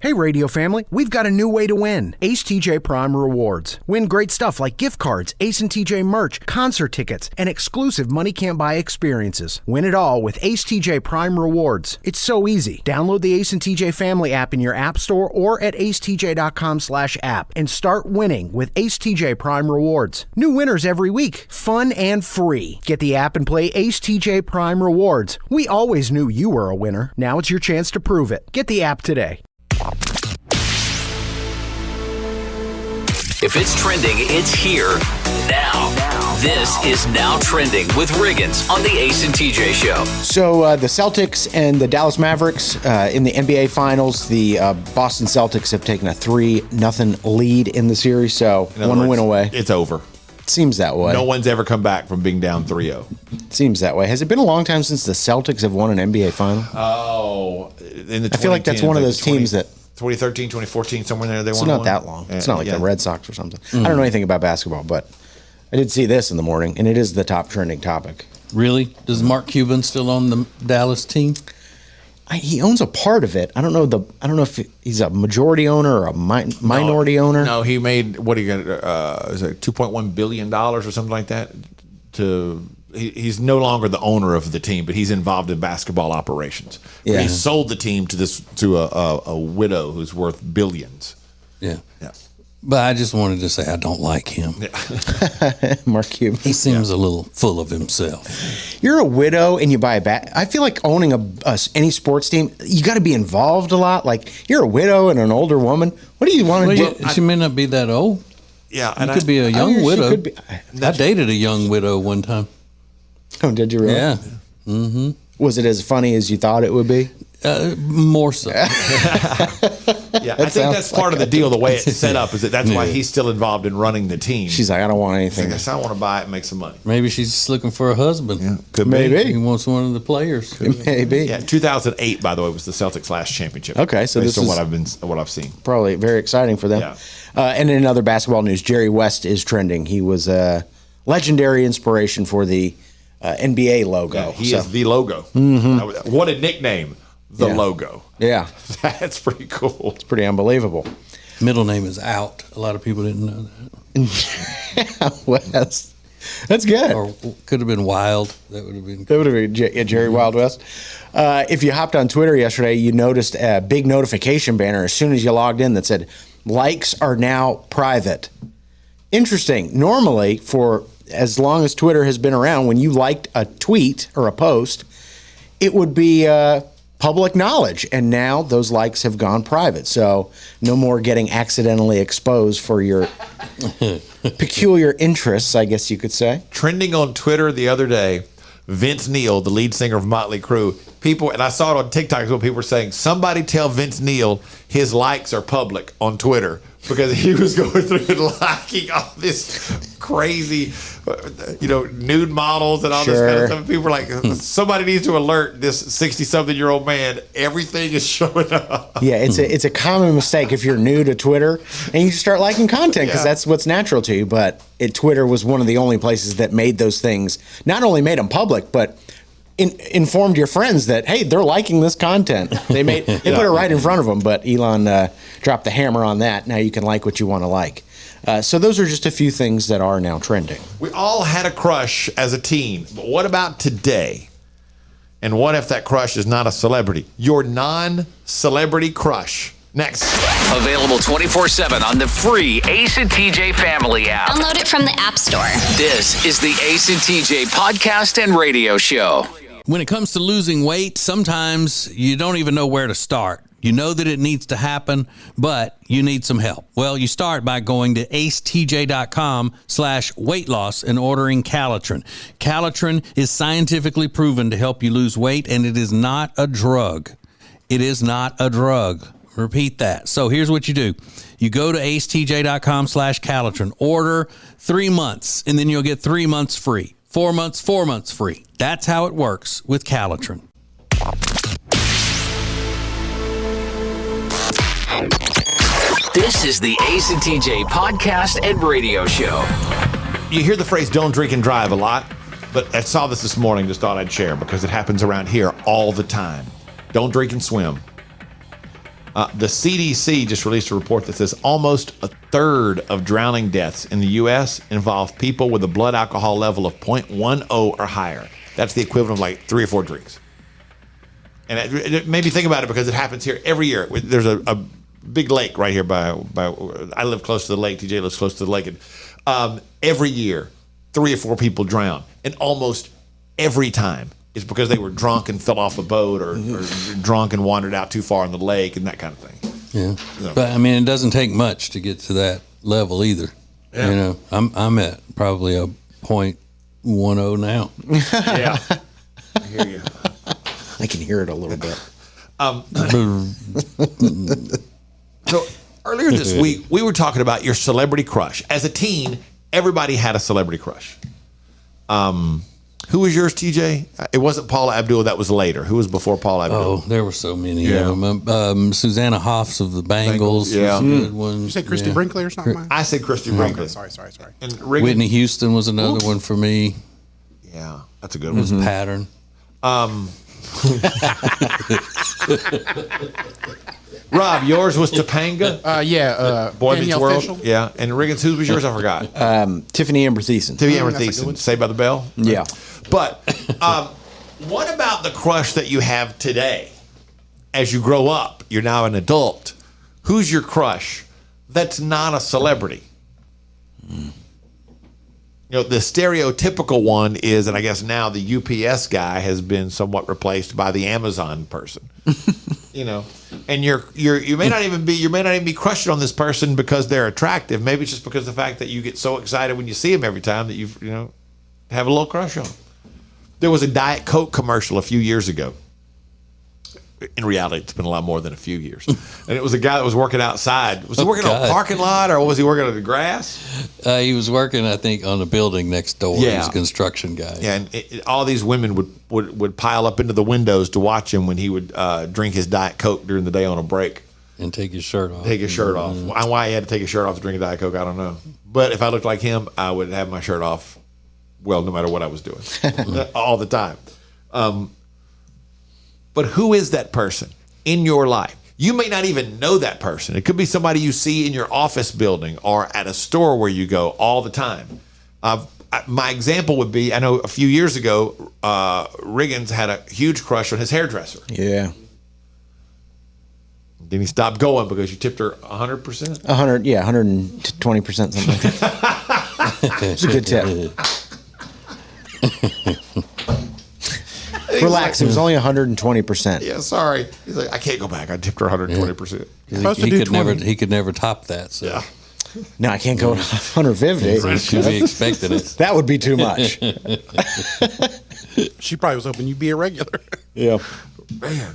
Hey radio family, we've got a new way to win. Ace TJ Prime Rewards. Win great stuff like gift cards, Ace and TJ merch, concert tickets, and exclusive money can't buy experiences. Win it all with Ace TJ Prime Rewards. It's so easy. Download the Ace and TJ Family app in your app store or at acetj.com/app and start winning with Ace TJ Prime Rewards. New winners every week. Fun and free. Get the app and play Ace TJ Prime Rewards. We always knew you were a winner. Now it's your chance to prove it. Get the app today. If it's trending, it's here now. This is Now Trending with Riggins on the Ace and TJ Show. So the Celtics and the Dallas Mavericks in the NBA Finals, the Boston Celtics have taken a 3-0 lead in the series, so one win away. It's over. Seems that way. No one's ever come back from being down 3-0. Seems that way. Has it been a long time since the Celtics have won an NBA Final? Oh, in the I feel like that's one of those teams that 2013, 2014, somewhere in there. It's not that long. It's not like the Red Sox or something. I don't know anything about basketball, but I did see this in the morning, and it is the top trending topic. Really? Does Mark Cuban still own the Dallas team? He owns a part of it. I don't know if he's a majority owner or a minority owner. No, he made what he got? Is it $2.1 billion or something like that? He's no longer the owner of the team, but he's involved in basketball operations. Yeah. He sold the team to a widow who's worth billions. Yeah. But I just wanted to say I don't like him. Yeah. Mark Cuban. He seems a little full of himself. You're a widow and you buy a bat. I feel like owning any sports team, you got to be involved a lot. Like, you're a widow and an older woman. What do you want to do? She may not be that old. Yeah. And could be a young widow. I dated a young widow one time. Oh, did you really? Yeah. Mm-hmm. Was it as funny as you thought it would be? More so. Yeah, I think that's part of the deal. The way it's set up is that's why he's still involved in running the team. She's like, I don't want anything. I want to buy it and make some money. Maybe she's just looking for a husband. Yeah, could maybe be. He wants one of the players. Maybe. Yeah, 2008, by the way, was the Celtics' last championship. Okay, so based this on is what I've seen. Probably very exciting for them. Yeah. And in other basketball news, Jerry West is trending. He was a legendary inspiration for the NBA logo. Yeah, he is the logo. Mm-hmm. What a nickname. The logo. Yeah. That's pretty cool. It's pretty unbelievable. Middle name is Out. A lot of people didn't know that. West. That's good. Or could have been Wild. That would have been cool. That would have been Jerry Wild West. If you hopped on Twitter yesterday, you noticed a big notification banner as soon as you logged in that said, likes are now private. Interesting. Normally, for as long as Twitter has been around, when you liked a tweet or a post, it would be public knowledge. And now those likes have gone private. So no more getting accidentally exposed for your peculiar interests, I guess you could say. Trending on Twitter the other day, Vince Neil, the lead singer of Motley Crue, and I saw it on TikTok as well, people were saying, somebody tell Vince Neil his likes are public on Twitter, because he was going through and liking all this crazy, nude models and all this kind of stuff. People were like, somebody needs to alert this 60-something-year-old man. Everything is showing up. Yeah, it's a common mistake if you're new to Twitter and you start liking content because that's what's natural to you. But Twitter was one of the only places that made those things, not only made them public, but informed your friends that, hey, they're liking this content. They put it right in front of them, but Elon dropped the hammer on that. Now you can like what you want to like. So those are just a few things that are now trending. We all had a crush as a teen, but what about today? And what if that crush is not a celebrity? Your non-celebrity crush. Next. Available 24/7 on the free Ace and TJ Family app. Download it from the App Store. This is the Ace and TJ podcast and radio show. When it comes to losing weight, sometimes you don't even know where to start. You know that it needs to happen, but you need some help. Well, you start by going to acetj.com/weight loss and ordering Calitrin. Calitrin is scientifically proven to help you lose weight, and it is not a drug. It is not a drug. Repeat that. So here's what you do. You go to acetj.com/Calitrin, order 3 months, and then you'll get 3 months free. 4 months free. That's how it works with Calitrin. This is the Ace and TJ podcast and radio show. You hear the phrase "don't drink and drive" a lot, but I saw this morning, just thought I'd share because it happens around here all the time. Don't drink and swim. The CDC just released a report that says almost a third of drowning deaths in the U.S. involve people with a blood alcohol level of 0.10 or higher. That's the equivalent of like 3 or 4 drinks. And it made me think about it because it happens here every year. There's a big lake right here by I live close to the lake. TJ lives close to the lake. And every year, 3 or 4 people drown. And almost every time it's because they were drunk and fell off a boat or drunk and wandered out too far in the lake and that kind of thing. Yeah. So. But I mean, it doesn't take much to get to that level either. Yeah. You know, I'm at probably a 0.10 now. Yeah. I hear you. I can hear it a little bit. So earlier this week, we were talking about your celebrity crush. As a teen, everybody had a celebrity crush. Who was yours, TJ? It wasn't Paula Abdul. That was later. Who was before Paula Abdul? Oh, there were so many of them. Susanna Hoffs of the Bangles. Yeah. Was a good one. You say Christy Brinkley or something? I said Christy Brinkley. Okay, sorry. And Riggins. Whitney Houston was another one for me. Yeah, that's a good It one. was Pattern. Rob, yours was Topanga. Danielle Boy Meets World. Fishel. Yeah, and Riggins, who was yours? I forgot. Tiffany Amber Thiessen. Tiffany Amber that's a good Thiessen, one. Saved by the Bell. Yeah. But what about the crush that you have today? As you grow up, you're now an adult. Who's your crush that's not a celebrity? You know, the stereotypical one is, and I guess now the UPS guy has been somewhat replaced by the Amazon person. You know, and you may not even be crushing on this person because they're attractive. Maybe it's just because of the fact that you get so excited when you see them every time that you have a little crush on them. There was a Diet Coke commercial a few years ago. In reality, it's been a lot more than a few years. And it was a guy that was working outside. Was he working on a parking lot or was he working on the grass? He was working, I think, on the building next door. Yeah. He was a construction guy. Yeah, and all these women would pile up into the windows to watch him when he would drink his Diet Coke during the day on a break. And take his shirt off. Take his shirt off. Why he had to take his shirt off to drink a Diet Coke, I don't know. But if I looked like him, I would have my shirt off, well, no matter what I was doing. All the time. But who is that person in your life? You may not even know that person. It could be somebody you see in your office building or at a store where you go all the time. My example would be, I know a few years ago, Riggins had a huge crush on his hairdresser. Yeah. Then he stopped going because you tipped her 100%? 100, yeah, 120%, something like that. It's a good tip. Relax, it was only 120%. Yeah, sorry. He's like, I can't go back. I tipped her 120%. He could never top that. So. Yeah. No, I can't go to 150. He should be expecting it. That would be too much. She probably was hoping you'd be a regular. Yeah. Man,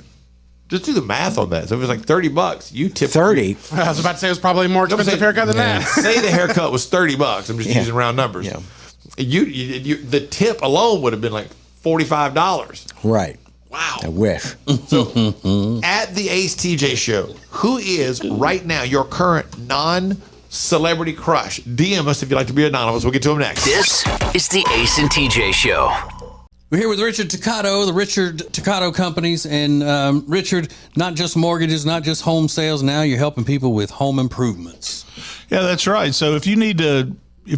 just do the math on that. So if it was like $30, you tipped 30. I was about to say it was probably a more expensive haircut than that. Say the haircut was $30. I'm just using round numbers. Yeah. You the tip alone would have been like $45. Right. Wow. I wish. So at the Ace TJ show, who is right now your current non-celebrity crush? DM us if you'd like to be anonymous. We'll get to him next. This is the Ace and TJ Show. We're here with Richard Toccato, the Richard Toccato Companies. And Richard, not just mortgages, not just home sales. Now you're helping people with home improvements. Yeah, that's right. So if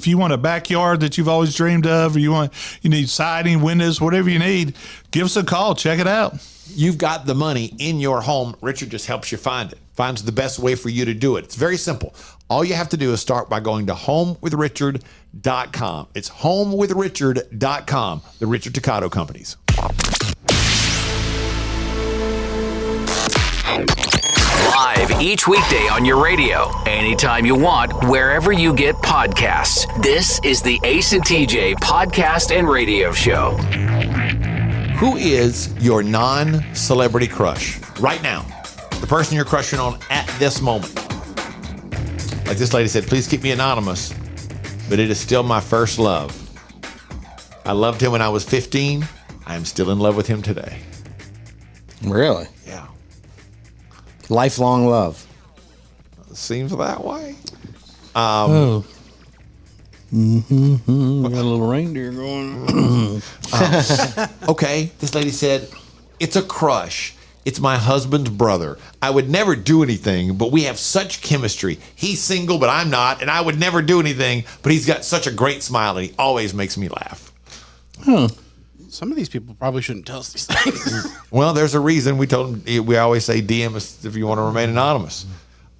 you want a backyard that you've always dreamed of, or you need siding, windows, whatever you need, give us a call. Check it out. You've got the money in your home. Richard just helps you find it. Finds the best way for you to do it. It's very simple. All you have to do is start by going to homewithrichard.com. It's homewithrichard.com. The Richard Toccato Companies. Live each weekday on your radio, anytime you want, wherever you get podcasts. This is the Ace and TJ podcast and radio show. Who is your non-celebrity crush right now? The person you're crushing on at this moment. Like this lady said, please keep me anonymous, but it is still my first love. I loved him when I was 15. I am still in love with him today. Really? Yeah. Lifelong love. Seems that way. We got a little reindeer going. Okay, this lady said, it's a crush. It's my husband's brother. I would never do anything, but we have such chemistry. He's single, but I'm not, and I would never do anything, but he's got such a great smile, and he always makes me laugh. Some of these people probably shouldn't tell us these things. Well, there's a reason we told him. We always say DM us if you want to remain anonymous.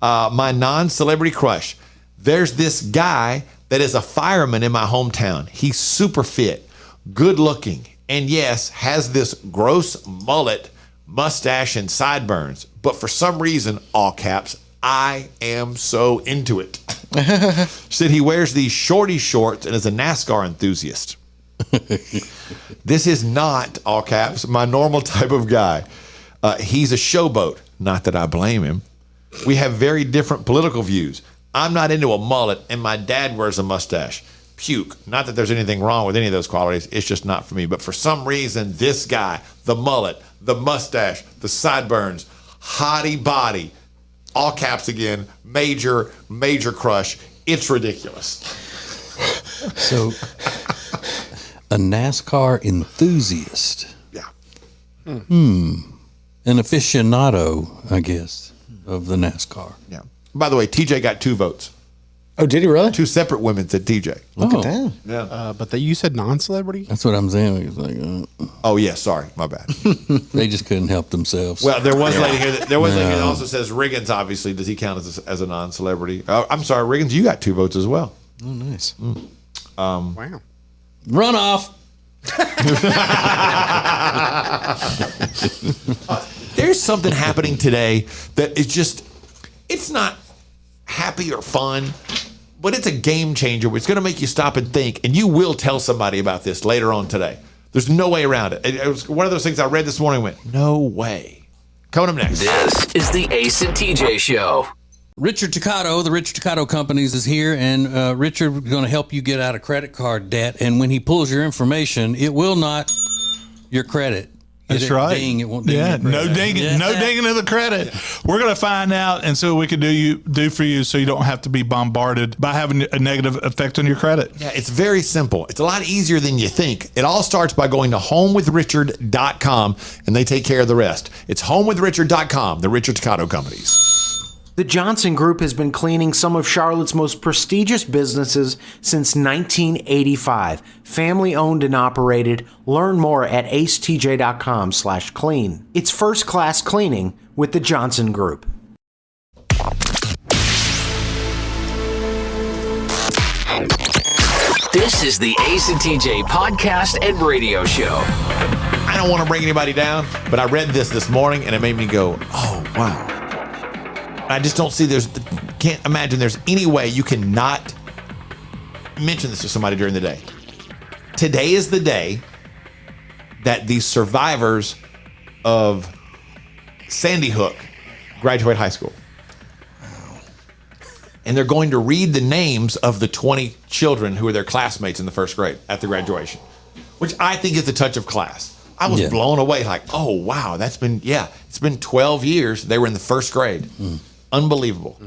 My non-celebrity crush. There's this guy that is a fireman in my hometown. He's super fit, good looking, and yes, has this gross mullet, mustache, and sideburns. But for some reason, all caps, I am so into it. Said he wears these shorty shorts and is a NASCAR enthusiast. This is not, all caps, my normal type of guy. He's a showboat. Not that I blame him. We have very different political views. I'm not into a mullet, and my dad wears a mustache. Puke. Not that there's anything wrong with any of those qualities. It's just not for me. But for some reason, this guy, the mullet, the mustache, the sideburns, hottie body, all caps again, major, major crush. It's ridiculous. So, a NASCAR enthusiast. Yeah. An aficionado, I guess, of the NASCAR. Yeah. By the way, TJ got 2 votes. Oh, did he really? 2 separate women said TJ. Look at that. Yeah. But you said non-celebrity? That's what I'm saying. It's like, Oh, yeah. Sorry. My bad. they just couldn't help themselves. Well, there was a lady here that also says Riggins, obviously. Does he count as a non-celebrity? I'm sorry, Riggins, you got 2 votes as well. Oh, nice. Wow. Runoff. There's something happening today that is just, it's not happy or fun, but it's a game changer. It's going to make you stop and think, and you will tell somebody about this later on today. There's no way around it. It was one of those things I read this morning and went, no way. Coming up next. This is the Ace and TJ Show. Richard Toccato, the Richard Toccato Companies is here, and Richard is going to help you get out of credit card debt. And when he pulls your information, it will not your credit. That's right. Ding, it won't ding yeah, your credit. no dinging, no dinging of the credit. We're going to find out, and so we can do for you, so you don't have to be bombarded by having a negative effect on your credit. Yeah, it's very simple. It's a lot easier than you think. It all starts by going to homewithrichard.com, and they take care of the rest. It's homewithrichard.com, the Richard Toccato Companies. The Johnson Group has been cleaning some of Charlotte's most prestigious businesses since 1985. Family owned and operated. Learn more at acetj.com/clean. It's first class cleaning with the Johnson Group. This is the Ace and TJ podcast and radio show. I don't want to bring anybody down, but I read this morning, and it made me go, oh, wow. I just don't see can't imagine there's any way you can not mention this to somebody during the day. Today is the day that the survivors of Sandy Hook graduate high school. And they're going to read the names of the 20 children who are their classmates in the first grade at the graduation, which I think is a touch of class. I was blown away, like, oh, wow, it's been 12 years. They were in the first grade. Unbelievable.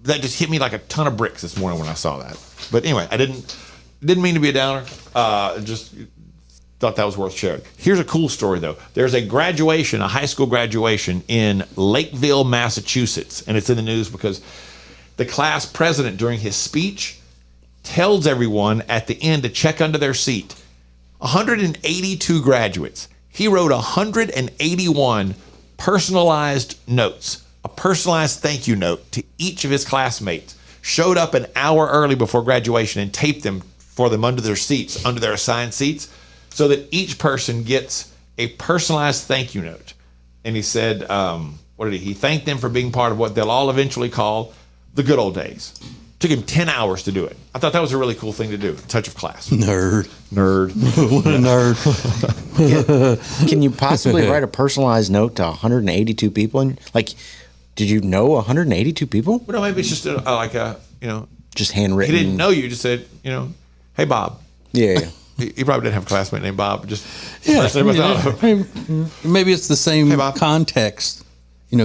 That just hit me like a ton of bricks this morning when I saw that. But anyway, I didn't mean to be a downer. Just thought that was worth sharing. Here's a cool story, though. There's a high school graduation in Lakeville, Massachusetts, and it's in the news because the class president, during his speech, tells everyone at the end to check under their seat. 182 graduates. He wrote 181 personalized notes, a personalized thank you note to each of his classmates, showed up an hour early before graduation and taped them for them under their seats, under their assigned seats, so that each person gets a personalized thank you note. And he said, he thanked them for being part of what they'll all eventually call the good old days. Took him 10 hours to do it. I thought that was a really cool thing to do. A touch of class. Nerd. What a nerd. Can you possibly write a personalized note to 182 people? And did you know 182 people? Well, no, maybe it's just just handwritten. He didn't know you. Just said, hey, Bob. Yeah. He probably didn't have a classmate named Bob. Just maybe it's the same Hey, Bob. context.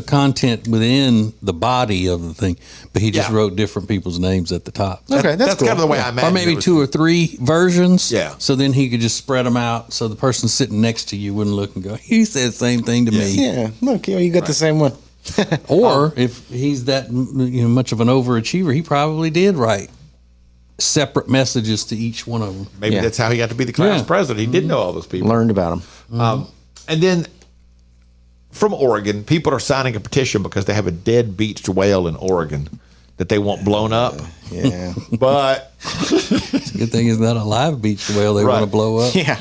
content within the body of the thing, but he just Yeah. wrote different people's names at the top. Okay, that's cool. kind of the way I imagine Or maybe it was. 2 or 3 versions. Yeah. So then he could just spread them out so the person sitting next to you wouldn't look and go, he said the same thing to me. Yeah, look, you got the same one. Or if he's that much of an overachiever, he probably did write separate messages to each one of them. Maybe Yeah. that's how he got to be the class Yeah. president. He did know all those people. Learned about them. And then from Oregon, people are signing a petition because they have a dead beached whale in Oregon that they want blown up. Yeah. But Good thing it's not a live beach whale they want to Right. blow up. Yeah.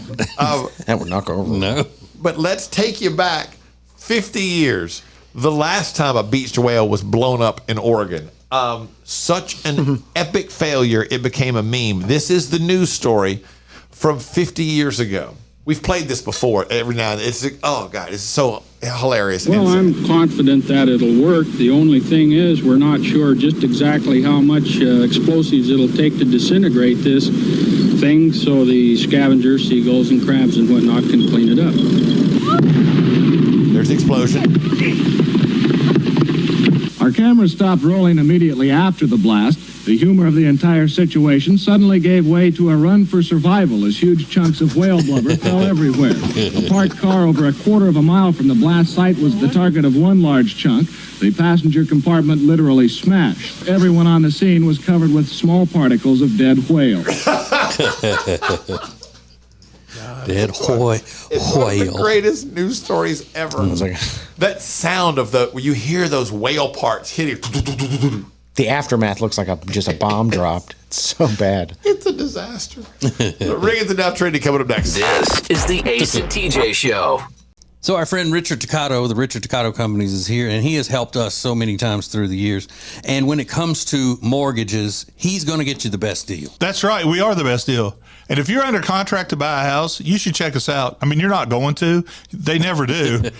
That would knock over. No. but let's take you back 50 years. The last time a beached whale was blown up in Oregon. Such an epic failure, it became a meme. This is the news story from 50 years ago. We've played this before every now and then. It's so hilarious. Well, I'm confident that it'll work. The only thing is we're not sure just exactly how much explosives it'll take to disintegrate this thing so the scavengers, seagulls, and crabs and whatnot can clean it up. There's the explosion. Our cameras stopped rolling immediately after the blast. The humor of the entire situation suddenly gave way to a run for survival as huge chunks of whale blubber fell everywhere. A parked car over a quarter of a mile from the blast site was the target of one large chunk. The passenger compartment literally smashed. Everyone on the scene was covered with small particles of dead whale. Dead It's one of the whale. greatest news stories ever. That sound of where you hear those whale parts hitting. The aftermath looks like just a bomb dropped. It's so bad. It's a disaster. Riggins and Now Trendy coming up next. This is the Ace and TJ Show. So our friend Richard Toccato, the Richard Toccato Companies, is here, and he has helped us so many times through the years. And when it comes to mortgages, he's going to get you the best deal. That's right. We are the best deal. And if you're under contract to buy a house, you should check us out. I mean, you're not going to. They never do. but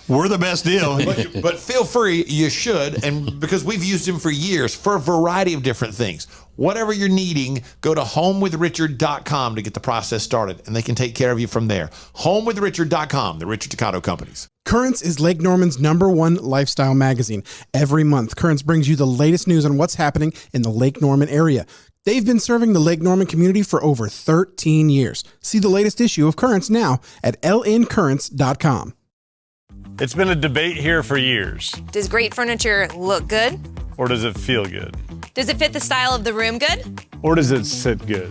we're the best deal. But feel free, you should, and because we've used him for years for a variety of different things. Whatever you're needing, go to homewithrichard.com to get the process started, and they can take care of you from there. Homewithrichard.com, the Richard Toccato Companies. Currents is Lake Norman's #1 lifestyle magazine. Every month, Currents brings you the latest news on what's happening in the Lake Norman area. They've been serving the Lake Norman community for over 13 years. See the latest issue of Currents now at lncurrents.com. It's been a debate here for years. Does great furniture look good? Or does it feel good? Does it fit the style of the room good? Or does it sit good?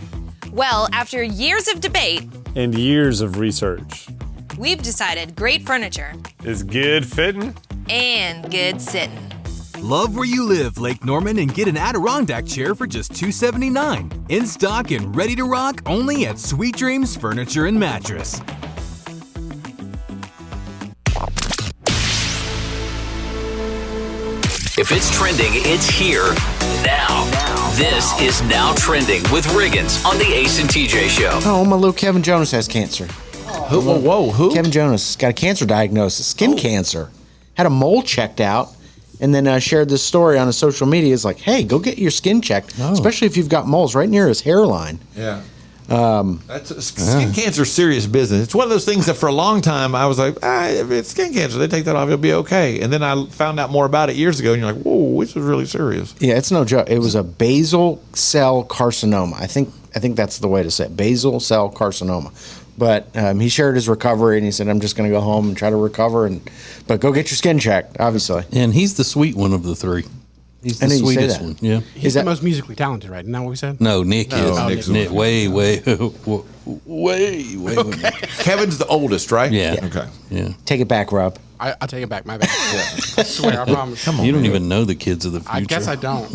Well, after years of debate, And years of research. we've decided great furniture Is good fitting? and good sitting. Love where you live, Lake Norman, and get an Adirondack chair for just $279. In stock and ready to rock only at Sweet Dreams Furniture and Mattress. If it's trending, it's here now. This is Now Trending with Riggins on the Ace and TJ Show. Oh, my little Kevin Jonas has cancer. Who? Kevin Jonas got a cancer diagnosis, skin cancer. Had a mole checked out, and then shared this story on his social media. It's like, hey, go get your skin checked, especially if you've got moles right near his hairline. Yeah. Skin cancer is serious business. It's one of those things that for a long time I was like, if it's skin cancer, they take that off, it'll be okay. And then I found out more about it years ago, and you're like, whoa, this is really serious. Yeah, it's no joke. It was a basal cell carcinoma. I think that's the way to say it, basal cell carcinoma. But he shared his recovery, and he said, I'm just going to go home and try to recover, but go get your skin checked, obviously. And he's the sweet one of the three. He's the I knew you say sweetest that. one. Yeah. He's the most musically talented, right? Isn't that what we said? No, Nick is. Nick's Nick, way. Kevin's the oldest, right? Yeah. Okay. Yeah. Take it back, Rob. I'll take it back. My bad. I swear, I promise. You don't even know the kids of the future. I guess I don't.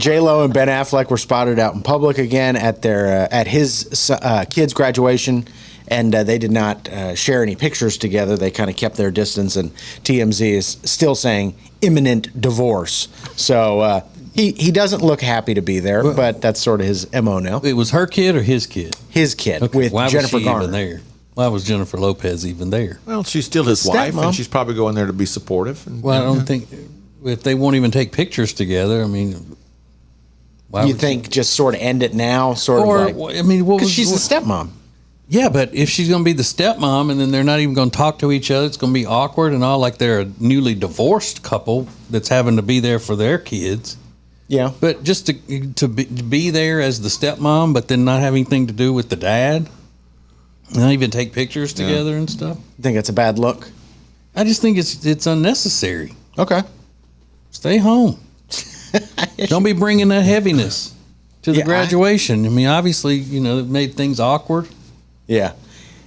J-Lo and Ben Affleck were spotted out in public again at his kid's graduation, and they did not share any pictures together. They kind of kept their distance, and TMZ is still saying imminent divorce. So he doesn't look happy to be there, but that's sort of his MO now. It was her kid or his kid? His kid with Why Jennifer was she Garner. even there? Why was Jennifer Lopez even there? Well, she's still his wife, Stepmom. and she's probably going there to be supportive. And, Well, I don't think if they won't even take pictures together. I mean, why You would think just sort of end it now, sort Or, of like, I mean, what because was she's the stepmom. Yeah, but if she's going to be the stepmom and then they're not even going to talk to each other, it's going to be awkward and all, like they're a newly divorced couple that's having to be there for their kids. Yeah. But just to be there as the stepmom, but then not have anything to do with the dad, not even take pictures together and stuff. You think it's a bad look? I just think it's unnecessary. Okay. Stay home. Don't be bringing that heaviness to the graduation. I mean, obviously, it made things awkward. Yeah.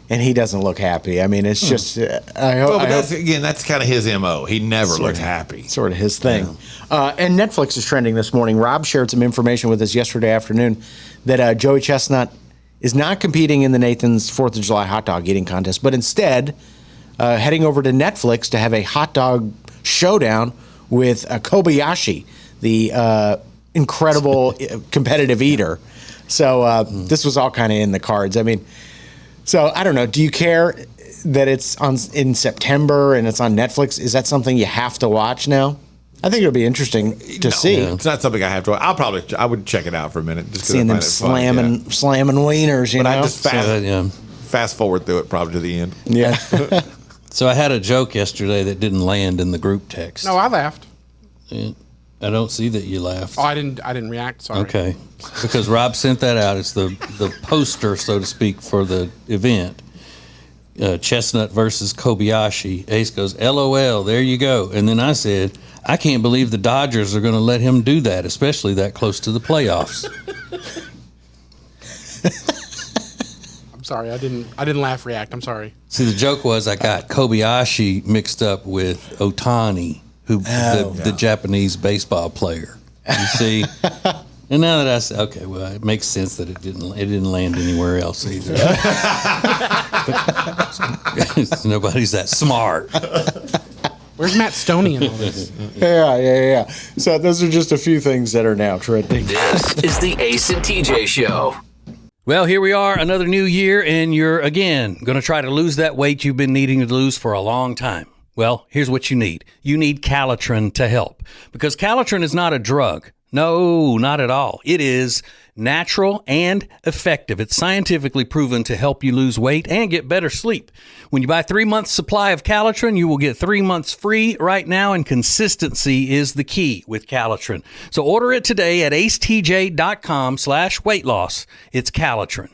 And he doesn't look happy. I mean, it's just, But that's kind of his MO. He never looks happy. Sort of his thing. And Netflix is trending this morning. Rob shared some information with us yesterday afternoon that Joey Chestnut is not competing in the Nathan's 4th of July hot dog eating contest, but instead heading over to Netflix to have a hot dog showdown with Kobayashi, the incredible competitive eater. So this was all kind of in the cards. I mean, so I don't know. Do you care that it's in September and it's on Netflix? Is that something you have to watch now? I think it'll be interesting to see. It's not something I have to. I would check it out for a minute. Just seeing them slamming wieners, you know. I just fast forward through it probably to the end. Yeah. So I had a joke yesterday that didn't land in the group text. No, I laughed. I don't see that you laughed. Oh, I didn't react. Sorry. Okay, because Rob sent that out. It's the poster, so to speak, for the event. Chestnut versus Kobayashi. Ace goes, LOL, there you go. And then I said, I can't believe the Dodgers are going to let him do that, especially that close to the playoffs. I'm sorry, I didn't laugh react. I'm sorry. See, the joke was I got Kobayashi mixed up with Ohtani, the Japanese baseball player. You see? And now that I say, okay, well, it makes sense that it didn't land anywhere else either. Nobody's that smart. Where's Matt Stoney in all this? Yeah. So those are just a few things that are now trending. This is the Ace and TJ Show. Well, here we are, another new year, and you're, again, going to try to lose that weight you've been needing to lose for a long time. Well, here's what you need. You need Calitrin to help, because Calitrin is not a drug. No, not at all. It is natural and effective. It's scientifically proven to help you lose weight and get better sleep. When you buy 3 months supply of Calitrin, you will get 3 months free right now, and consistency is the key with Calitrin. So order it today at acetj.com/weight loss. It's Calitrin.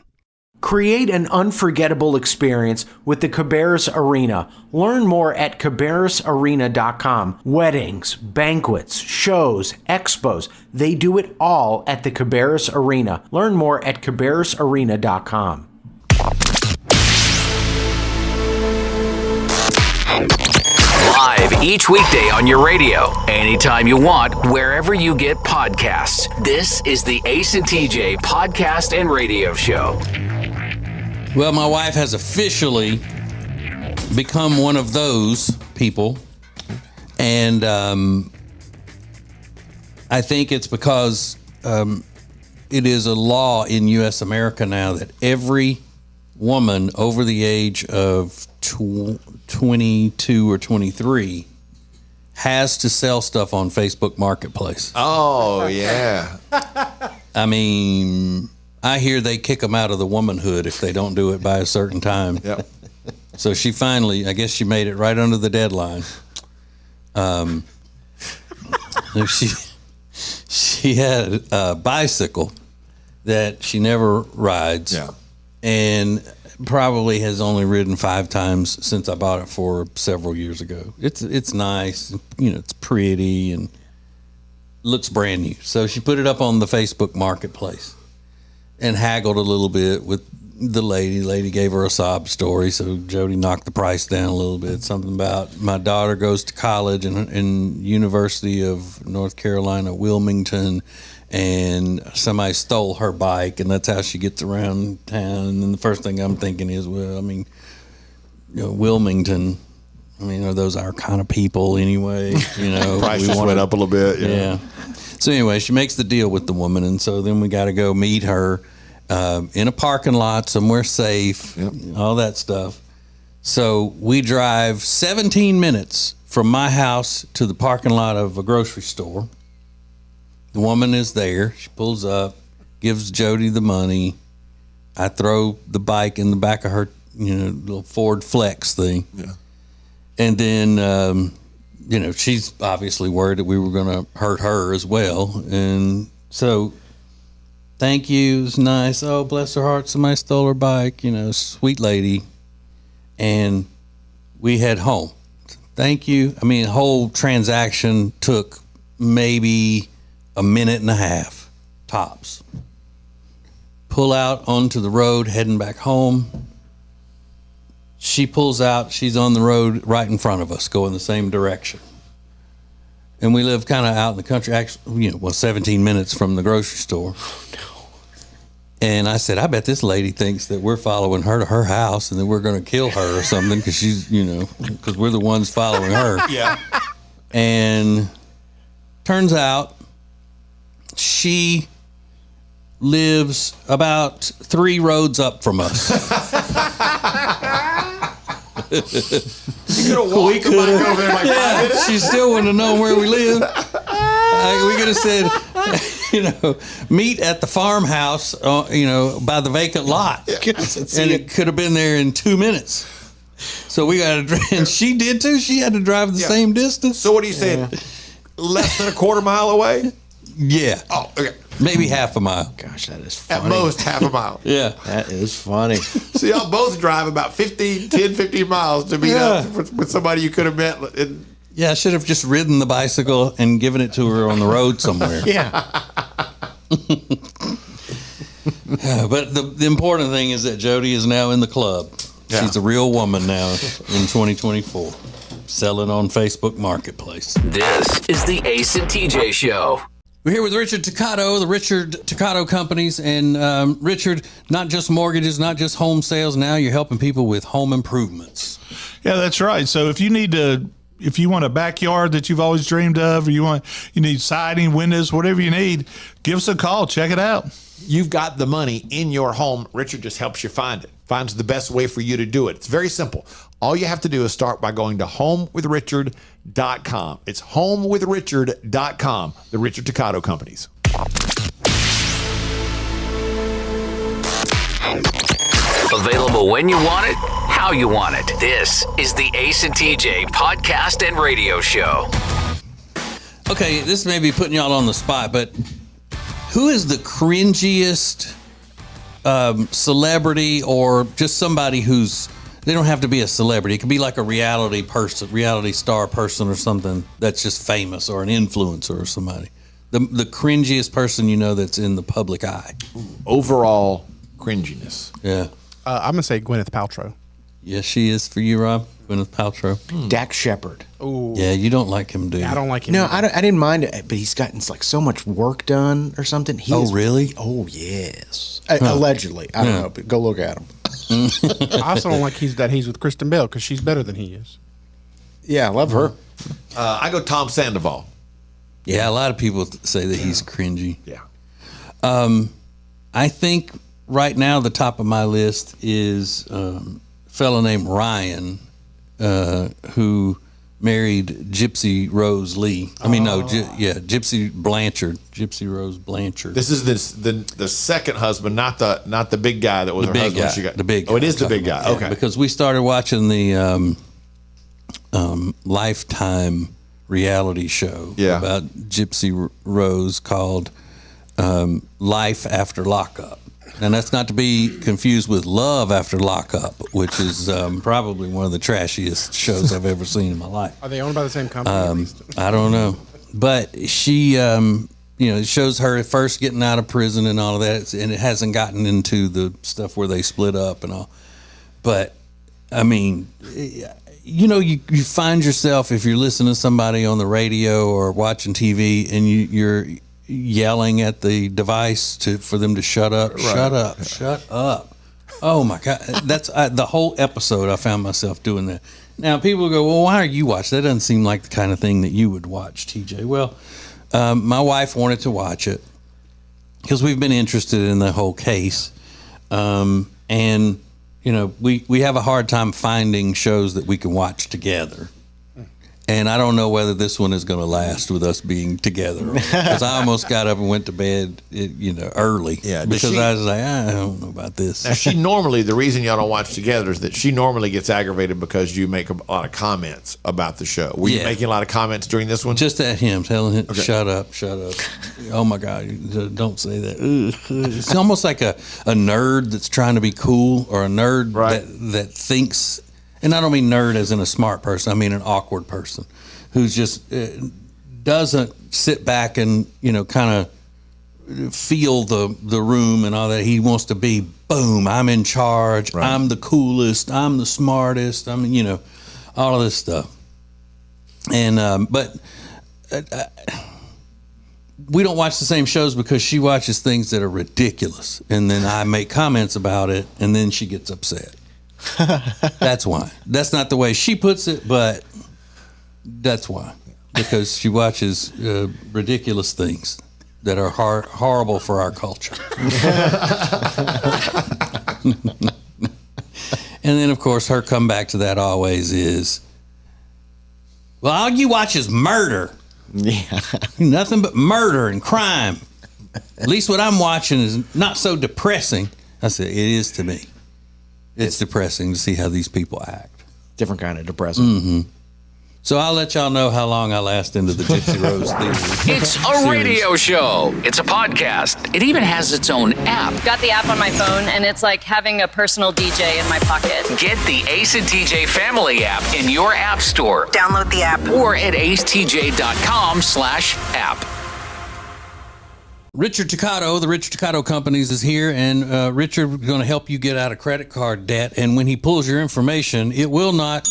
Create an unforgettable experience with the Cabarrus Arena. Learn more at cabarrusarena.com. Weddings, banquets, shows, expos, they do it all at the Cabarrus Arena. Learn more at cabarrusarena.com. Live each weekday on your radio, anytime you want, wherever you get podcasts. This is the Ace and TJ Podcast and Radio Show. Well, my wife has officially become one of those people, and I think it's because it is a law in U.S. America now that every woman over the age of 22 or 23 has to sell stuff on Facebook Marketplace. Oh, yeah. I mean, I hear they kick them out of the womanhood if they don't do it by a certain time. Yep. So she finally, I guess she made it right under the deadline. She had a bicycle that she never rides. Yeah. And probably has only ridden 5 times since I bought it for her several years ago. It's nice, it's pretty and looks brand new. So she put it up on the Facebook Marketplace and haggled a little bit with the lady. The lady gave her a sob story, so Jody knocked the price down a little bit. Something about my daughter goes to college in University of North Carolina, Wilmington, and somebody stole her bike, and that's how she gets around town. And then the first thing I'm thinking is, well, I mean, Wilmington, I mean, are those our kind of people anyway? Price just went up a little bit. Yeah. So anyway, she makes the deal with the woman, and so then we got to go meet her in a parking lot somewhere safe, all that stuff. So we drive 17 minutes from my house to the parking lot of a grocery store. The woman is there. She pulls up, gives Jody the money, I throw the bike in the back of her, little Ford Flex thing. Yeah. And then, she's obviously worried that we were going to hurt her as well. And so, thank you. It was nice. Oh, bless her heart. Somebody stole her bike, sweet lady. And we head home. Thank you. I mean, the whole transaction took maybe a minute and a half, tops. Pull out onto the road, heading back home. She pulls out. She's on the road right in front of us, going the same direction. And we live kind of out in the country, actually, 17 minutes from the grocery store. Oh, no. And I said, I bet this lady thinks that we're following her to her house and that we're going to kill her or something because she's, because we're the ones following her. Yeah. And turns out she lives about 3 roads up from us. You could have walked the bike over there like 5 minutes. She still wouldn't have known where we live. We could have said, meet at the farmhouse, by the vacant lot. Yeah. And it could have been there in 2 minutes. So we got to, and she did too. She had to drive the same distance. So what are you saying? Less than a quarter mile away? Yeah. Oh, okay. Maybe half a mile. Gosh, that is funny. At most half a mile. Yeah. That is funny. So y'all both drive about 15 miles to meet up with somebody you could have met. Yeah, I should have just ridden the bicycle and given it to her on the road somewhere. Yeah. But the important thing is that Jody is now in the club. Yeah. She's a real woman now in 2024, selling on Facebook Marketplace. This is the Ace and TJ Show. We're here with Richard Toccato, the Richard Toccato Companies. And Richard, not just mortgages, not just home sales. Now you're helping people with home improvements. Yeah, that's right. So if you want a backyard that you've always dreamed of, or you need siding, windows, whatever you need, give us a call. Check it out. You've got the money in your home. Richard just helps you find it. Finds the best way for you to do it. It's very simple. All you have to do is start by going to homewithrichard.com. It's homewithrichard.com, the Richard Toccato Companies. Available when you want it, how you want it. This is the Ace and TJ podcast and radio show. Okay, this may be putting y'all on the spot, but who is the cringiest celebrity, or just somebody who's, they don't have to be a celebrity. It could be like a reality star person or something that's just famous, or an influencer or somebody. The cringiest person that's in the public eye. Overall cringiness. Yeah. I'm going to say Gwyneth Paltrow. Yes, she is for you, Rob. Gwyneth Paltrow. Dax Shepard. Ooh. Yeah, you don't like him, do you? I don't like him. No, I didn't mind it, but he's gotten so much work done or something. Really? Oh, yes. Allegedly. I don't know, but go look at him. I also don't like that he's with Kristen Bell, because she's better than he is. Yeah, I love her. I go Tom Sandoval. Yeah, a lot of people say that he's cringy. Yeah. I think right now the top of my list is a fellow named Ryan, who married Gypsy Rose Lee. Gypsy Blanchard. Gypsy Rose Blanchard. This is the second husband, not the big guy that was her husband. Guy, she got the big guy. Oh, it is the big guy. Okay. Yeah, because we started watching the Lifetime reality show about Gypsy Rose called Life After Lockup. And that's not to be confused with Love After Lockup, which is probably one of the trashiest shows I've ever seen in my life. Are they owned by the same company? At least? I don't know. But she, it shows her first getting out of prison and all of that. And it hasn't gotten into the stuff where they split up and all. But, I mean, you find yourself, if you're listening to somebody on the radio or watching TV, and you're yelling at the device for them to shut up. Right. Shut up. Oh my God. That's the whole episode. I found myself doing that. Now people go, well, why are you watching? That doesn't seem like the kind of thing that you would watch, TJ. Well, my wife wanted to watch it because we've been interested in the whole case. And we have a hard time finding shows that we can watch together. And I don't know whether this one is going to last with us being together. Because I almost got up and went to bed, early. Yeah, because I was like, I don't know about this. Now, she normally, the reason y'all don't watch together is that she normally gets aggravated because you make a lot of comments about the show. Were you making a lot of comments during this one? Just at him, telling him, shut up. Oh, my God, don't say that. It's almost like a nerd that's trying to be cool, or a nerd that thinks, and I don't mean nerd as in a smart person, I mean an awkward person who's just doesn't sit back and, kind of feel the room and all that. He wants to be, boom, I'm in charge. Right. I'm the coolest. I'm the smartest. I mean, all of this stuff. And, but we don't watch the same shows because she watches things that are ridiculous. And then I make comments about it, and then she gets upset. That's why. That's not the way she puts it, but that's why. Because she watches ridiculous things that are horrible for our culture. And then, of course, her comeback to that always is, well, all you watch is murder. Yeah. Nothing but murder and crime. At least what I'm watching is not so depressing. I said, it is to me. It's depressing to see how these people act. Different kind of depressing. Mm-hmm. So I'll let y'all know how long I last into the Gypsy Rose theory. It's a radio show. It's a podcast. It even has its own app. Got the app on my phone, and it's like having a personal DJ in my pocket. Get the Ace and TJ Family app in your app store. Download the app. Or at acetj.com/app. Richard Toccato, the Richard Toccato Companies, is here, and Richard is going to help you get out of credit card debt. And when he pulls your information, it will not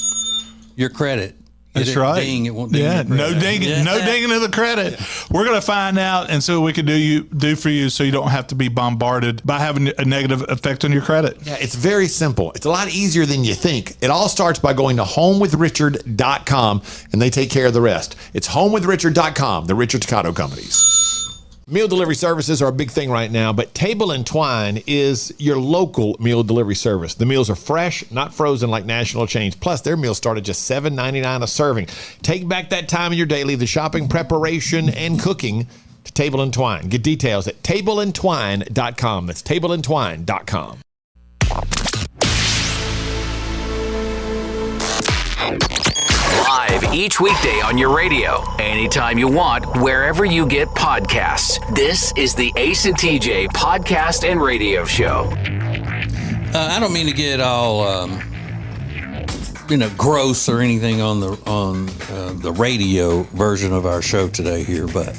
your credit. That's right. Ding, it won't ding no dinging, no dinging of the credit. We're going to find out and see what we can do for you, so you don't have to be bombarded by having a negative effect on your credit. Yeah, it's very simple. It's a lot easier than you think. It all starts by going to homewithrichard.com, and they take care of the rest. It's homewithrichard.com, the Richard Toccato Companies. Meal delivery services are a big thing right now, but Table and Twine is your local meal delivery service. The meals are fresh, not frozen like national chains. Plus, their meals start at just $7.99 a serving. Take back that time in your day, leave the shopping, preparation, and cooking to Table and Twine. Get details at tableandtwine.com. That's tableandtwine.com. Live each weekday on your radio, anytime you want, wherever you get podcasts. This is the Ace and TJ podcast and radio show. I don't mean to get all gross or anything on the radio version of our show today here, but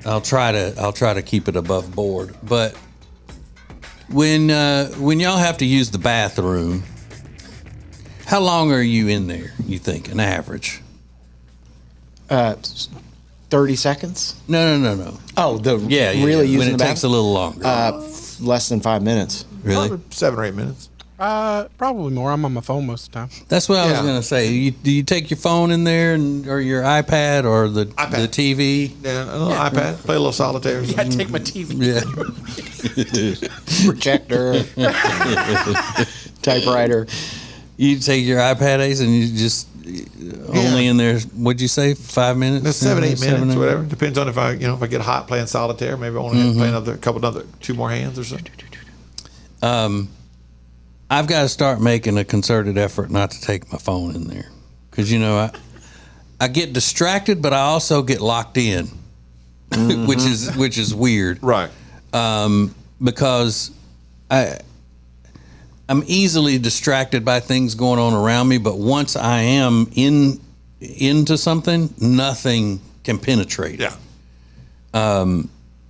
I'll try to keep it above board. But when y'all have to use the bathroom, how long are you in there, you think, an average? 30 seconds? No. Oh, yeah, really using when the it takes a little longer. Less than 5 minutes. Really? Probably 7 or 8 minutes. Probably more. I'm on my phone most of the time. That's what I was going to say. Do you take your phone in there, or your iPad, or the TV? Yeah, a little iPad. Play a little solitaire. Yeah, I take my TV. Yeah. Projector. Typewriter. You take your iPad, Ace, and you just only in there. What'd you say? 5 minutes? That's 7, 8 minutes, whatever. Depends on if I get hot playing solitaire. Maybe I want to play 2 more hands or something. I've got to start making a concerted effort not to take my phone in there, because I get distracted, but I also get locked in, which is weird, right? Because I'm easily distracted by things going on around me, but once I am into something, nothing can penetrate. Yeah.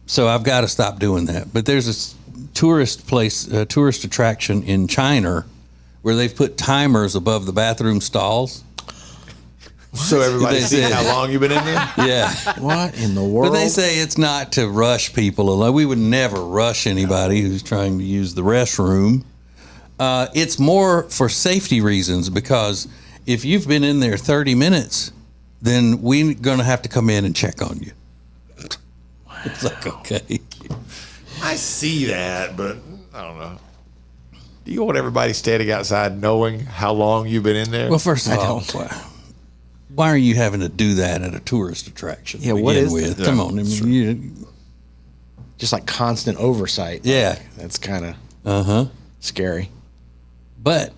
So I've got to stop doing that. But there's a tourist attraction in China where they've put timers above the bathroom stalls. So everybody sees how long you've been in there? Yeah. What in the world? But they say it's not to rush people. We would never rush anybody who's trying to use the restroom. It's more for safety reasons, because if you've been in there 30 minutes, then we're going to have to come in and check on you. It's like, okay. I see that, but I don't know. Do you want everybody standing outside knowing how long you've been in there? Well, first of all, why are you having to do that at a tourist attraction? Yeah, to what begin is with? that? Come on, I mean, Just like constant oversight. Yeah. That's kind of scary. But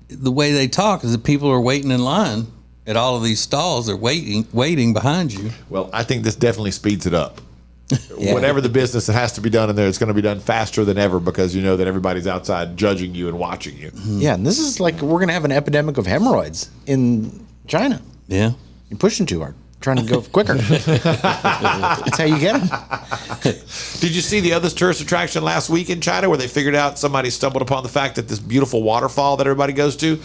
the way they talk is that people are waiting in line at all of these stalls. They're waiting behind you. Well, I think this definitely speeds it up. Yeah. Whatever the business that has to be done in there, it's going to be done faster than ever because you know that everybody's outside judging you and watching you. Yeah, and this is like we're going to have an epidemic of hemorrhoids in China. Yeah. You're pushing too hard, trying to go quicker. That's how you get them. Did you see the other tourist attraction last week in China where they figured out somebody stumbled upon the fact that this beautiful waterfall that everybody goes to,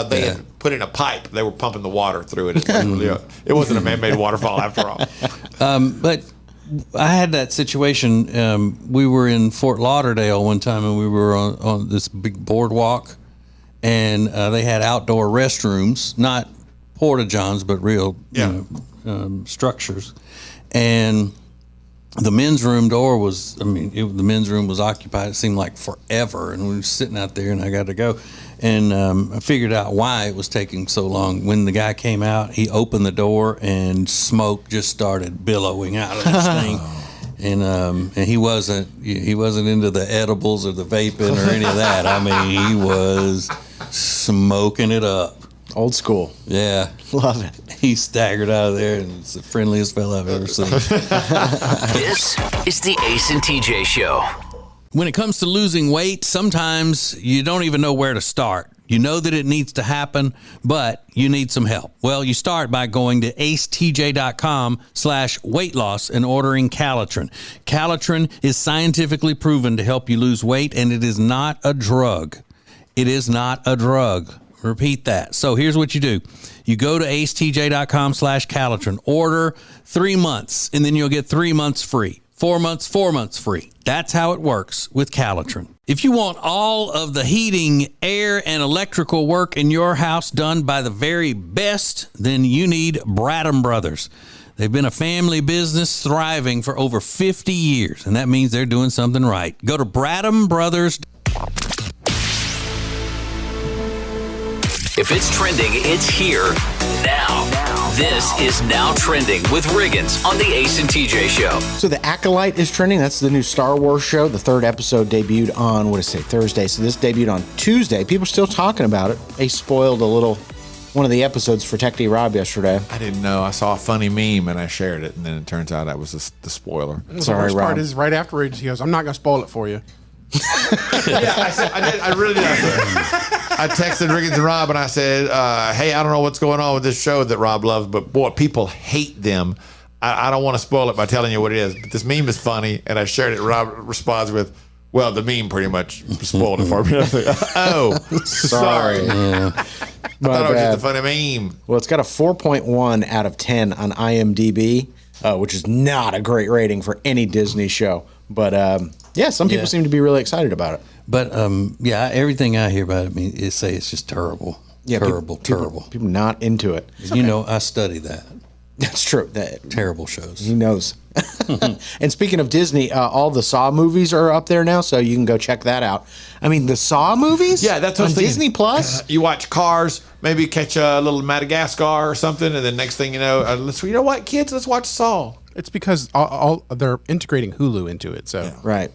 they had put in a pipe. They were pumping the water through it. It wasn't a man-made waterfall after all. But I had that situation. We were in Fort Lauderdale one time, and we were on this big boardwalk, and they had outdoor restrooms, not porta johns, but real structures. And the men's room door was, the men's room was occupied. It seemed like forever, and we were sitting out there, and I got to go. And I figured out why it was taking so long. When the guy came out, he opened the door, and smoke just started billowing out of this thing. And he wasn't into the edibles or the vaping or any of that. I mean, he was smoking it up. Old school. Yeah. Love it. He staggered out of there, and it's the friendliest fella I've ever seen. This is the Ace and TJ Show. When it comes to losing weight, sometimes you don't even know where to start. You know that it needs to happen, but you need some help. Well, you start by going to acetj.com/weight loss and ordering Calitrin. Calitrin is scientifically proven to help you lose weight, and it is not a drug. It is not a drug. Repeat that. So here's what you do. You go to acetj.com/Calitrin, order 3 months, and then you'll get 3 months free. 4 months free. That's how it works with Calitrin. If you want all of the heating, air, and electrical work in your house done by the very best, then you need Bradham Brothers. They've been a family business thriving for over 50 years, and that means they're doing something right. Go to Bradham Brothers. If it's trending, it's here now. This is Now Trending with Riggins on the Ace and TJ Show. So The Acolyte is trending. That's the new Star Wars show. The third episode debuted on, Thursday. So this debuted on Tuesday. People are still talking about it. They spoiled one of the episodes for Tech D Rob yesterday. I didn't know. I saw a funny meme and I shared it, and then it turns out that was the spoiler. The worst part is right afterwards he goes, "I'm not going to spoil it for you." I really did. I texted Riggins and Rob and I said, hey, I don't know what's going on with this show that Rob loves, but boy, people hate them. I don't want to spoil it by telling you what it is, but this meme is funny, and I shared it. Rob responds with, well, the meme pretty much spoiled it for me. I was like, oh, sorry. Yeah. I thought it was just a funny meme. Well, it's got a 4.1 out of 10 on IMDb, which is not a great rating for any Disney show. But some people seem to be really excited about it. But everything I hear about it, say it's just terrible. Yeah, terrible. People not into it. You know, I study that. That's true. Terrible shows. He knows. And speaking of Disney, all the Saw movies are up there now, so you can go check that out. I mean, the Saw movies? Yeah, that's what on Disney Plus. You watch Cars, maybe catch a little Madagascar or something, and then next thing you know, you know what, kids, let's watch Saw. It's because all they're integrating Hulu into it. So right,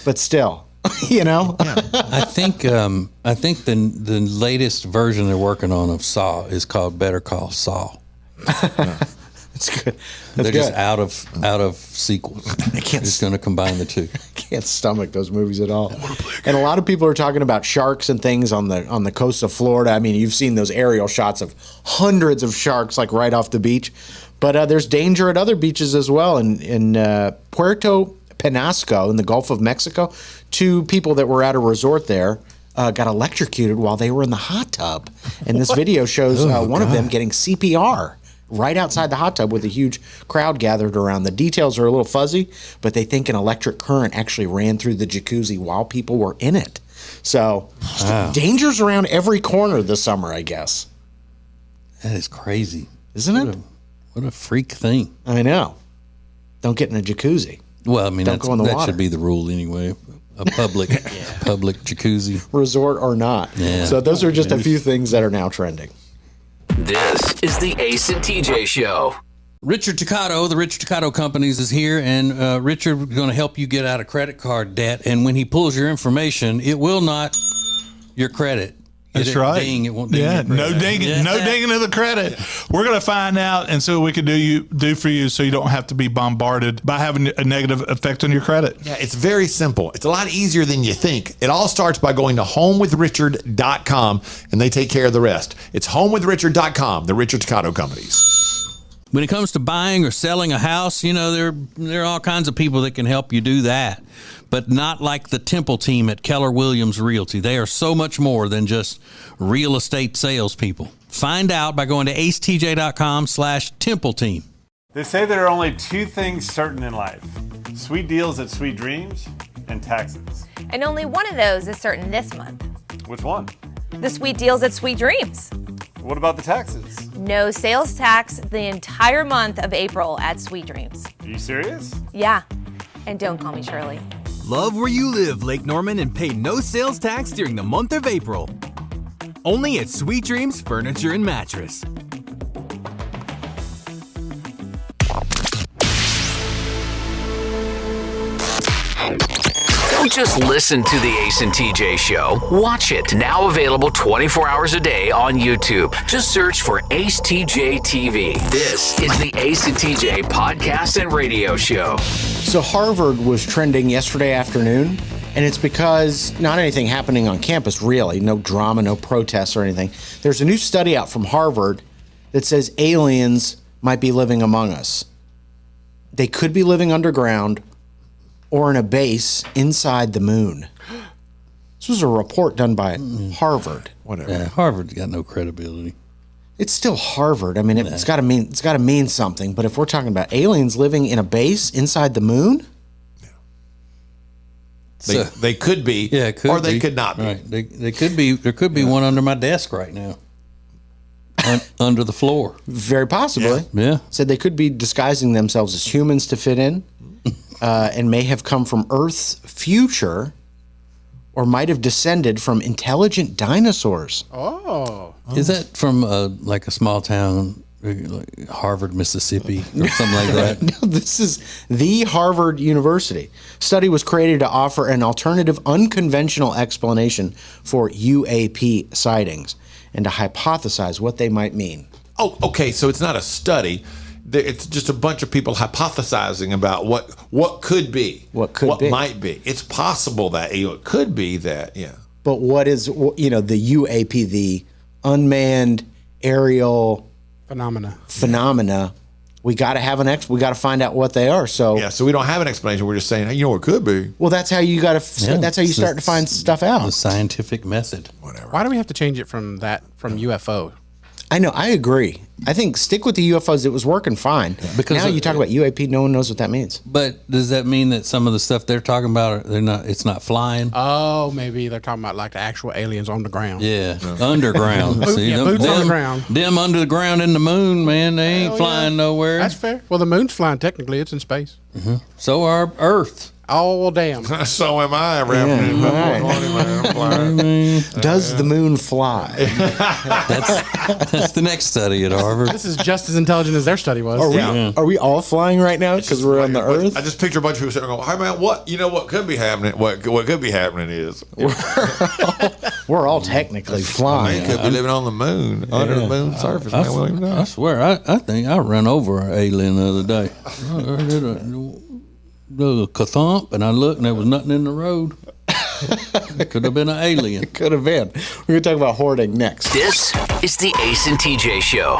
but still, you know. I think the latest version they're working on of Saw is called Better Call Saul. It's good. They're just out of sequels. I can't. Just going to combine the two. I can't stomach those movies at all. And a lot of people are talking about sharks and things on the coast of Florida. I mean, you've seen those aerial shots of hundreds of sharks like right off the beach. But there's danger at other beaches as well. In Puerto Penasco in the Gulf of Mexico, 2 people that were at a resort there got electrocuted while they were in the hot tub. And this video shows one of them getting CPR right outside the hot tub with a huge crowd gathered around. The details are a little fuzzy, but they think an electric current actually ran through the jacuzzi while people were in it. So dangers around every corner this summer, I guess. That is crazy. Isn't it? What a freak thing. I know. Don't get in a jacuzzi. Well, I mean, Don't go in the that water. should be the rule anyway. A public jacuzzi. Resort or not. Yeah. So those are just a few things that are now trending. This is the Ace and TJ Show. Richard Toccato, the Richard Toccato Companies is here, and Richard is going to help you get out of credit card debt. And when he pulls your information, it will not your credit. That's right. Ding, it won't ding yeah, your credit. no dinging, no dinging of the credit. We're going to find out and see what we can do for you, so you don't have to be bombarded by having a negative effect on your credit. Yeah, it's very simple. It's a lot easier than you think. It all starts by going to homewithrichard.com, and they take care of the rest. It's homewithrichard.com, the Richard Toccato Companies. When it comes to buying or selling a house, you know, there are all kinds of people that can help you do that, but not like the Temple team at Keller Williams Realty. They are so much more than just real estate salespeople. Find out by going to acetj.com/Temple team. They say there are only two things certain in life: sweet deals at Sweet Dreams and taxes. And only one of those is certain this month. Which one? The sweet deals at Sweet Dreams. What about the taxes? No sales tax the entire month of April at Sweet Dreams. Are you serious? Yeah. And don't call me Shirley. Love where you live, Lake Norman, and pay no sales tax during the month of April. Only at Sweet Dreams Furniture and Mattress. Don't just listen to the Ace and TJ Show. Watch it. Now available 24 hours a day on YouTube. Just search for Ace TJ TV. This is the Ace and TJ podcast and radio show. So Harvard was trending yesterday afternoon, and it's because not anything happening on campus, really. No drama, no protests or anything. There's a new study out from Harvard that says aliens might be living among us. They could be living underground or in a base inside the moon. This was a report done by Harvard. Whatever. Yeah, Harvard's got no credibility. It's still Harvard. I mean, it's got to mean something. But if we're talking about aliens living in a base inside the moon, They could be, Yeah, it could or they be. could not be. Right. They could be. There could be one under my desk right now, under the floor. very possibly. Yeah. Said they could be disguising themselves as humans to fit in, and may have come from Earth's future, or might have descended from intelligent dinosaurs. Oh. Is that from like a small town, like Harvard, Mississippi, or something like that? No, this is the Harvard University. Study was created to offer an alternative, unconventional explanation for UAP sightings and to hypothesize what they might mean. Oh, okay. So it's not a study. It's just a bunch of people hypothesizing about what could be, What be. might be. It's possible that it could be that, yeah. But what is, the UAP, the unmanned aerial phenomena? We got to have we got to find out what they are. So Yeah, so we don't have an explanation. We're just saying, hey, it could be. well, that's how you got to. That's how you start to find stuff out. The scientific method. Why do we have to change it from UFO? I know. I agree. I think stick with the UFOs. It was working fine. Because now you talk about UAP, no one knows what that means. But does that mean that some of the stuff they're talking about, it's not flying? Oh, maybe they're talking about like the actual aliens on the ground. Yeah, underground. See, boots on the ground. Them under the ground in the moon, man, they ain't flying nowhere. That's fair. Well, the moon's flying technically. It's in space. So are Earth. Oh, well, damn. So am I. Wrapping Does the moon fly? That's the next study at Harvard. This is just as intelligent as their study was. Are we all flying right now because we're on the Earth? I just picture a bunch of people sitting there going, hey, man, what could be happening? What could be happening is We're all technically flying. they could be living on the moon, under the moon's surface. Man, we don't even know. I swear, I think I ran over an alien the other day. I did a ka-thump, and I looked, and there was nothing in the road. Could have been an alien. Could have been. We're going to talk about hoarding next. This is the Ace and TJ Show.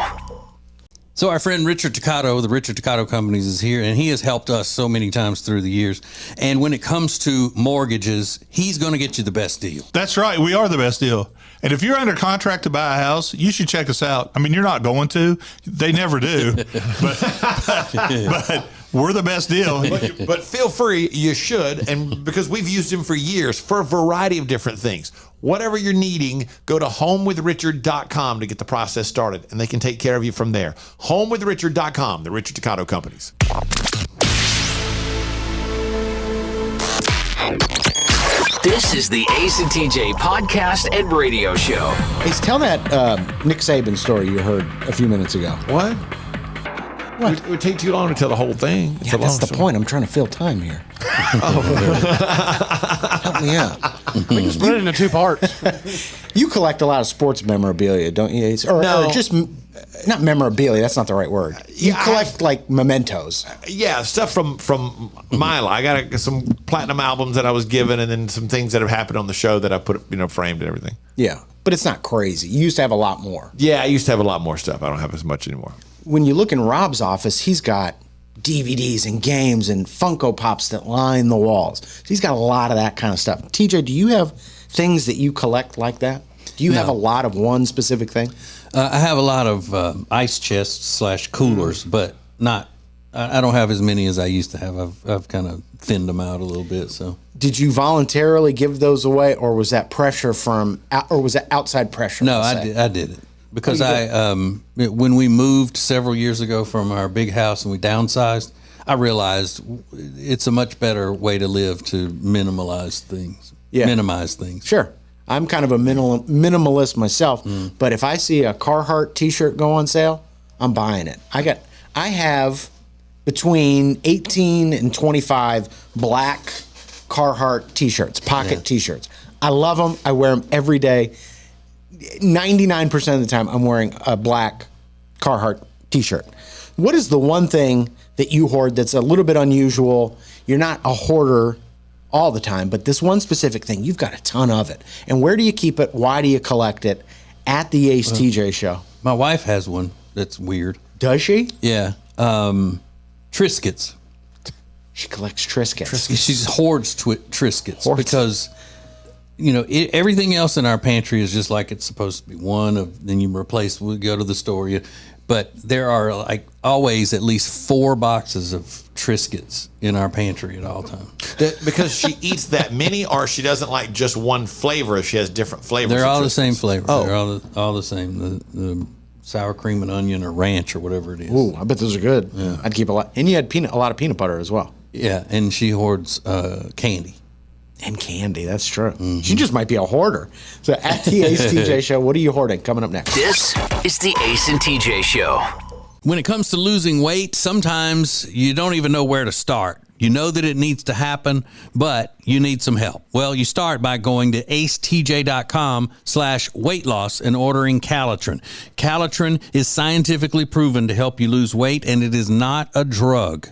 So our friend Richard Toccato, the Richard Toccato Companies, is here, and he has helped us so many times through the years. And when it comes to mortgages, he's going to get you the best deal. That's right. We are the best deal. And if you're under contract to buy a house, you should check us out. I mean, you're not going to. They never do. But we're the best deal. But feel free, you should, and because we've used him for years for a variety of different things. Whatever you're needing, go to homewithrichard.com to get the process started, and they can take care of you from there. Homewithrichard.com, the Richard Toccato Companies. This is the Ace and TJ podcast and radio show. Hey, tell that Nick Saban story you heard a few minutes ago. What? It would take too long to tell the whole thing. Yeah, that's the point. I'm trying to fill time here. Help me out. We can split it into 2 parts. You collect a lot of sports memorabilia, don't you, Ace? Or just not memorabilia. That's not the right word. You collect like mementos. Yeah, stuff from my life. I got some platinum albums that I was given, and then some things that have happened on the show that I put, framed and everything. Yeah, but it's not crazy. You used to have a lot more. Yeah, I used to have a lot more stuff. I don't have as much anymore. When you look in Rob's office, he's got DVDs and games and Funko Pops that line the walls. So he's got a lot of that kind of stuff. TJ, do you have things that you collect like that? Do you have a lot of one specific thing? I have a lot of ice chests / coolers, but not. I don't have as many as I used to have. I've kind of thinned them out a little bit. So, did you voluntarily give those away, or was that pressure or was that outside pressure? No, I did it. Because when we moved several years ago from our big house and we downsized, I realized it's a much better way to live to minimize things. Sure. I'm kind of a minimalist myself, but if I see a Carhartt T-shirt go on sale, I'm buying it. I have between 18 and 25 black Carhartt T-shirts, pocket T-shirts. I love them. I wear them every day. 99% of the time, I'm wearing a black Carhartt T-shirt. What is the one thing that you hoard that's a little bit unusual? You're not a hoarder all the time, but this one specific thing, you've got a ton of it. And where do you keep it? Why do you collect it? At the Ace TJ show. My wife has one that's weird. Does she? Yeah. Triscuits. She collects Triscuits. She hoards Triscuits because... everything else in our pantry is just like it's supposed to be. Then you replace. We go to the store, but there are like always at least 4 boxes of Triscuits in our pantry at all times. Because she eats that many, or she doesn't like just one flavor. She has different flavors. They're all the same flavor. Oh. They're all the same. The sour cream and onion or ranch or whatever it is. Ooh, I bet those are good. Yeah. I'd keep a lot. And you had a lot of peanut butter as well. Yeah, and she hoards candy. And candy, that's true. Mm-hmm. She just might be a hoarder. So at the Ace TJ show, what are you hoarding? Coming up next. This is the Ace and TJ show. When it comes to losing weight, sometimes you don't even know where to start. You know that it needs to happen, but you need some help. Well, you start by going to acetj.com/weight loss and ordering Calitrin. Calitrin is scientifically proven to help you lose weight, and it is not a drug.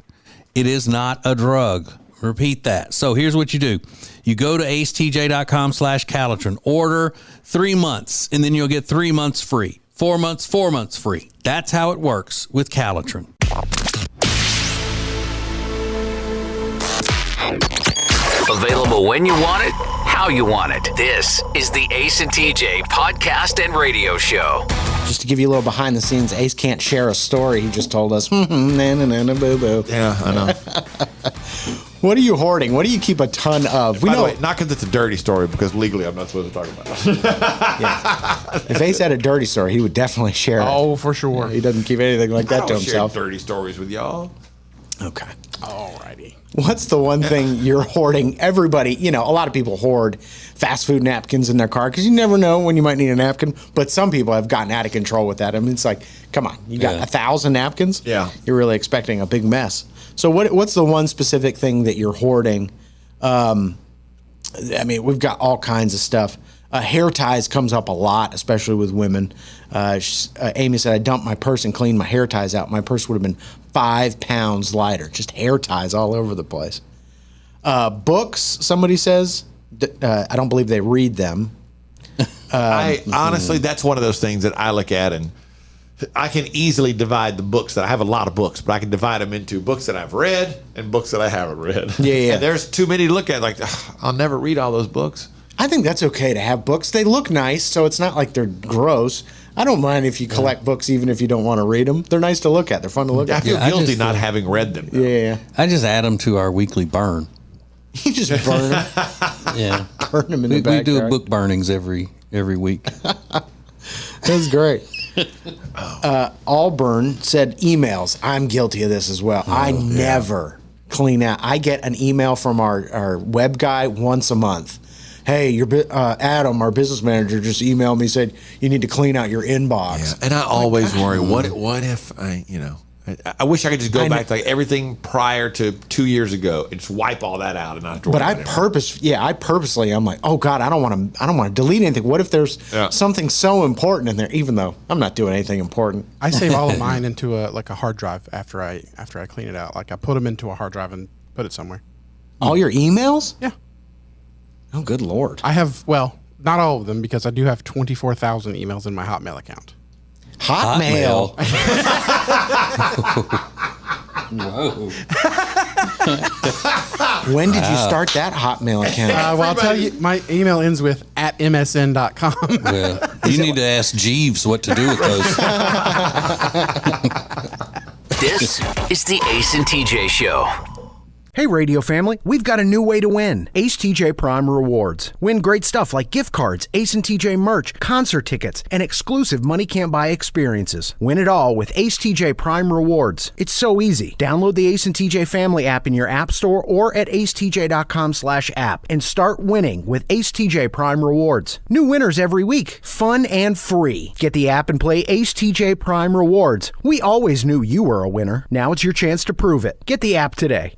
It is not a drug. Repeat that. So here's what you do. You go to acetj.com/Calitrin, order 3 months, and then you'll get 3 months free. 4 months, 4 months free. That's how it works with Calitrin. Available when you want it, how you want it. This is the Ace and TJ podcast and radio show. Just to give you a little behind the scenes, Ace can't share a story. He just told us, boo-boo. Yeah, I know. What are you hoarding? What do you keep a ton of? By the way, not because it's a dirty story, because legally I'm not supposed to talk about it. Yeah. If Ace had a dirty story, he would definitely share it. Oh, for sure. He doesn't keep anything like that to himself. I don't share dirty stories with y'all. Okay. Alrighty. What's the one thing you're hoarding? Everybody, a lot of people hoard fast food napkins in their car because you never know when you might need a napkin. But some people have gotten out of control with that. I mean, it's like, come on, you got 1,000 napkins? Yeah. You're really expecting a big mess. So what's the one specific thing that you're hoarding? We've got all kinds of stuff. Hair ties comes up a lot, especially with women. Amy said, I dumped my purse and cleaned my hair ties out. My purse would have been 5 pounds lighter. Just hair ties all over the place. Books, somebody says. I don't believe they read them. I honestly, that's one of those things that I look at, and I can easily divide the books. That I have a lot of books, but I can divide them into books that I've read and books that I haven't read. Yeah. And there's too many to look at. Like, I'll never read all those books. I think that's okay to have books. They look nice, so it's not like they're gross. I don't mind if you collect books even if you don't want to read them. They're nice to look at. They're fun to look at. I feel guilty not having read them. Yeah. I just add them to our weekly burn. You just burn them? Yeah. Burn them in the backyard. We do book burnings every week. That's great. Auburn said emails. I'm guilty of this as well. I never clean out. I get an email from our web guy once a month. hey, Adam, our business manager, just emailed me, said you need to clean out your inbox. And I always worry, what if I wish I could just go back to like everything prior to 2 years ago and just wipe all that out and not have to worry about it. I purposely, I'm like, oh God, I don't want to delete anything. What if there's something so important in there, even though I'm not doing anything important? I save all of mine into a hard drive after I clean it out. Like I put them into a hard drive and put it somewhere. All your emails? Yeah. Oh, good Lord. I have, well, not all of them because I do have 24,000 emails in my Hotmail account. Hotmail. Whoa. When did you start that Hotmail account? Well, I'll tell you, my email ends with @msn.com. Well, you need to ask Jeeves what to do with those. This is the Ace and TJ Show. Hey, radio family, we've got a new way to win. Ace TJ Prime Rewards. Win great stuff like gift cards, Ace and TJ merch, concert tickets, and exclusive money can't buy experiences. Win it all with Ace TJ Prime Rewards. It's so easy. Download the Ace and TJ Family app in your app store or at acetj.com/app and start winning with Ace TJ Prime Rewards. New winners every week. Fun and free. Get the app and play Ace TJ Prime Rewards. We always knew you were a winner. Now it's your chance to prove it. Get the app today.